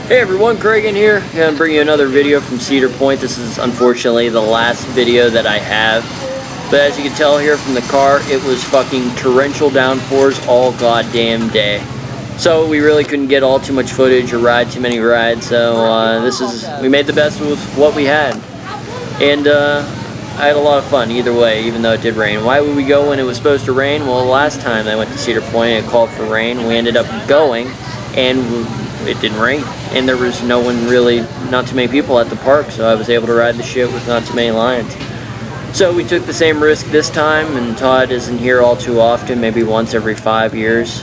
Hey everyone, Cregan here. I'm going to bring you another video from Cedar Point. This is unfortunately the last video that I have. But as you can tell here from the car, it was fucking torrential downpours all goddamn day. So we really couldn't get all too much footage or ride too many rides. So we made the best with what we had. And I had a lot of fun either way, even though it did rain. Why would we go when it was supposed to rain? Well, last time I went to Cedar Point, it called for rain. We ended up going, and it didn't rain. And there was no one really, not too many people at the park, so I was able to ride the shit with not too many lions. So we took the same risk this time, and Todd isn't here all too often, maybe once every 5 years.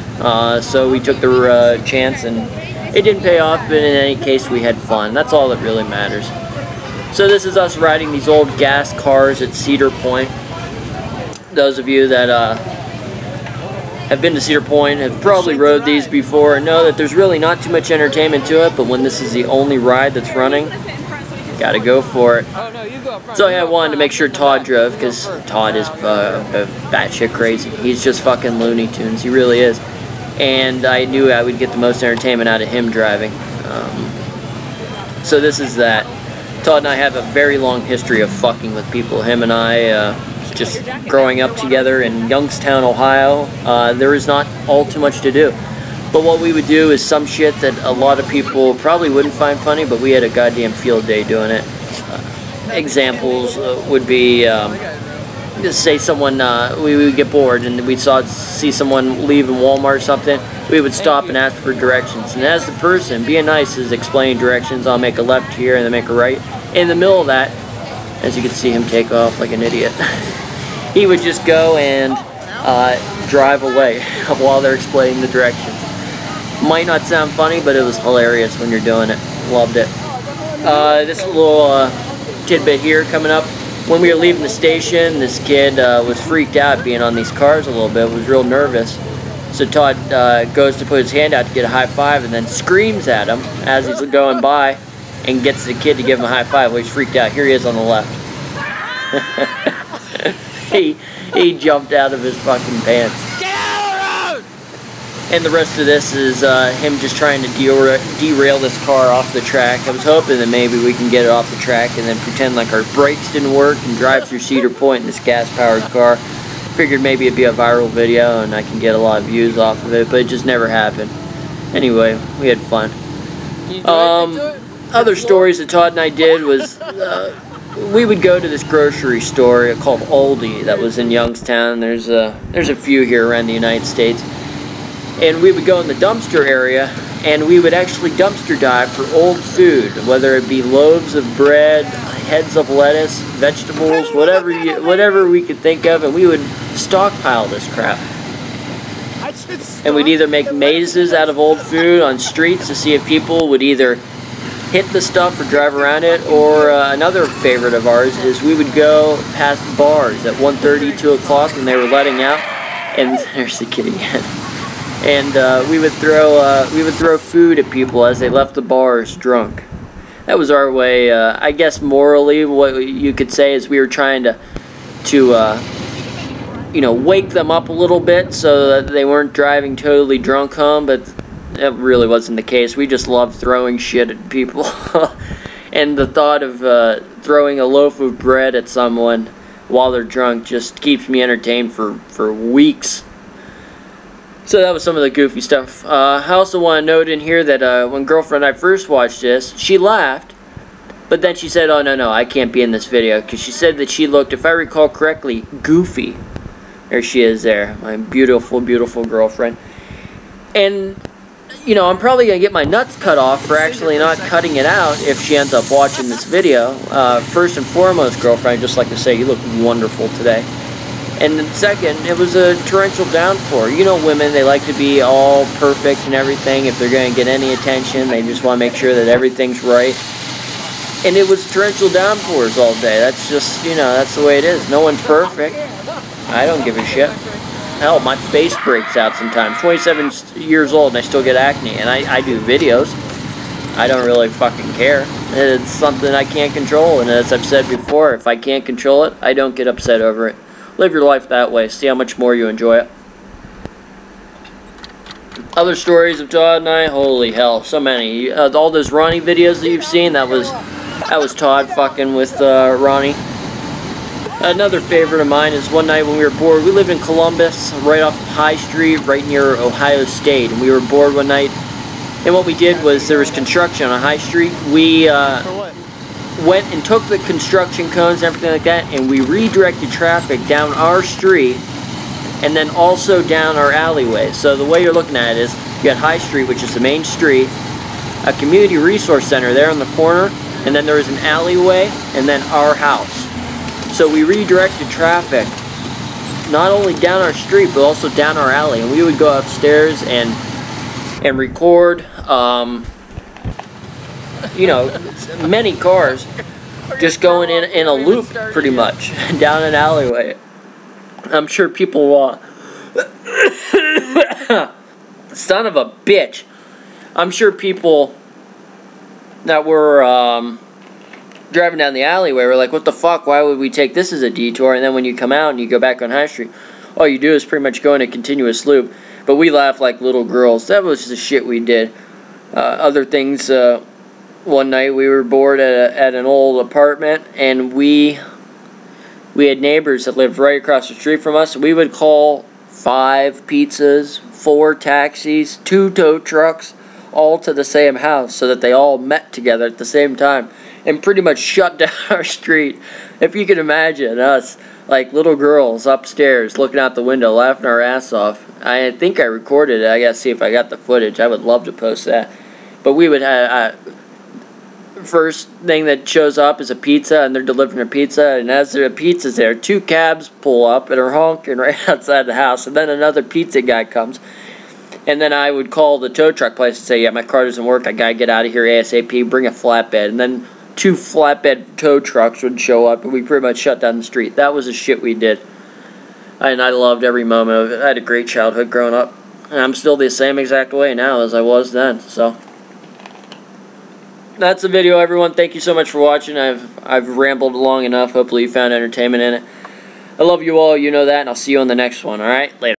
So we took the chance, and it didn't pay off, but in any case we had fun. That's all that really matters. So this is us riding these old gas cars at Cedar Point. Those of you that have been to Cedar Point have probably rode these before and know that there's really not too much entertainment to it, but when this is the only ride that's running, gotta go for it. So yeah, I wanted to make sure Todd drove, because Todd is batshit crazy. He's just fucking Looney Tunes, he really is. And I knew I would get the most entertainment out of him driving. So this is that. Todd and I have a very long history of fucking with people. Him and I, just growing up together in Youngstown, Ohio, there is not all too much to do. But what we would do is some shit that a lot of people probably wouldn't find funny, but we had a goddamn field day doing it. Examples would be, just say someone, we would get bored and we'd see someone leave in Walmart or something, we would stop and ask for directions. And as the person, being nice, is explaining directions, I'll make a left here and then make a right. In the middle of that, as you can see him take off like an idiot, he would just go and drive away while they're explaining the directions. Might not sound funny, but it was hilarious when you're doing it. Loved it. This little tidbit here coming up. When we were leaving the station, this kid was freaked out being on these cars a little bit, was real nervous. So Todd goes to put his hand out to get a high five and then screams at him as he's going by and gets the kid to give him a high five. Well, he's freaked out. Here he is on the left. he jumped out of his fucking pants. Get out of the road! And the rest of this is him just trying to derail this car off the track. I was hoping that maybe we can get it off the track and then pretend like our brakes didn't work and drive through Cedar Point in this gas-powered car. Figured maybe it'd be a viral video and I can get a lot of views off of it, but it just never happened. Anyway, we had fun. Other stories that Todd and I did was we would go to this grocery store called Aldi that was in Youngstown. There's a few here around the United States. And we would go in the dumpster area and we would actually dumpster dive for old food, whether it be loaves of bread, heads of lettuce, vegetables, whatever we could think of, and we would stockpile this crap. And we'd either make mazes out of old food on streets to see if people would either hit the stuff or drive around it, or another favorite of ours is we would go past bars at 1:30, 2 o'clock when they were letting out, and there's the kid again. And we would throw food at people as they left the bars drunk. That was our way. I guess morally, what you could say is we were trying to you know, wake them up a little bit so that they weren't driving totally drunk home, but that really wasn't the case. We just loved throwing shit at people. And the thought of throwing a loaf of bread at someone while they're drunk just keeps me entertained for weeks. So that was some of the goofy stuff. I also want to note in here that when girlfriend and I first watched this, she laughed, but then she said, oh no, I can't be in this video, because she said that she looked, if I recall correctly, goofy. There she is there, my beautiful, beautiful girlfriend. And, you know, I'm probably going to get my nuts cut off for actually not cutting it out if she ends up watching this video. First and foremost, girlfriend, I'd just like to say you look wonderful today. And then second, it was a torrential downpour. You know women, they like to be all perfect and everything. If they're going to get any attention, they just want to make sure that everything's right. And it was torrential downpours all day. That's just, you know, that's the way it is. No one's perfect. I don't give a shit. Hell, my face breaks out sometimes. 27 years old and I still get acne. And I do videos. I don't really fucking care. It's something I can't control. And as I've said before, if I can't control it, I don't get upset over it. Live your life that way. See how much more you enjoy it. Other stories of Todd and I, holy hell, so many. All those Ronnie videos that you've seen, that was Todd fucking with Ronnie. Another favorite of mine is one night when we were bored. We lived in Columbus, right off High Street, right near Ohio State, and we were bored one night. And what we did was, there was construction on High Street. We went and took the construction cones and everything like that, and we redirected traffic down our street, and then also down our alleyway. So the way you're looking at it is, you got High Street, which is the main street, a community resource center there in the corner, and then there is an alleyway, and then our house. So we redirected traffic, not only down our street, but also down our alley. And we would go upstairs and record, you know, many cars just going in a loop, pretty much, down an alleyway. I'm sure people, son of a bitch. I'm sure people that were, driving down the alleyway were like, what the fuck, why would we take this as a detour? And then when you come out and you go back on High Street, all you do is pretty much go in a continuous loop. But we laughed like little girls. That was the shit we did. Other things, one night we were bored at an old apartment, and we had neighbors that lived right across the street from us. We would call 5 pizzas, 4 taxis, 2 tow trucks, all to the same house, so that they all met together at the same time and pretty much shut down our street. If you can imagine us, like little girls upstairs looking out the window, laughing our ass off. I think I recorded it. I gotta see if I got the footage. I would love to post that. But we would have, first thing that shows up is a pizza, and they're delivering a pizza, and as the pizza's there, 2 cabs pull up and are honking right outside the house, and then another pizza guy comes. And then I would call the tow truck place and say, yeah, my car doesn't work, I gotta get out of here ASAP, bring a flatbed. And then 2 flatbed tow trucks would show up, and we pretty much shut down the street. That was the shit we did. And I loved every moment of it. I had a great childhood growing up. And I'm still the same exact way now as I was then. So that's the video, everyone. Thank you so much for watching. I've rambled long enough. Hopefully you found entertainment in it. I love you all, you know that, and I'll see you on the next one, alright? Later.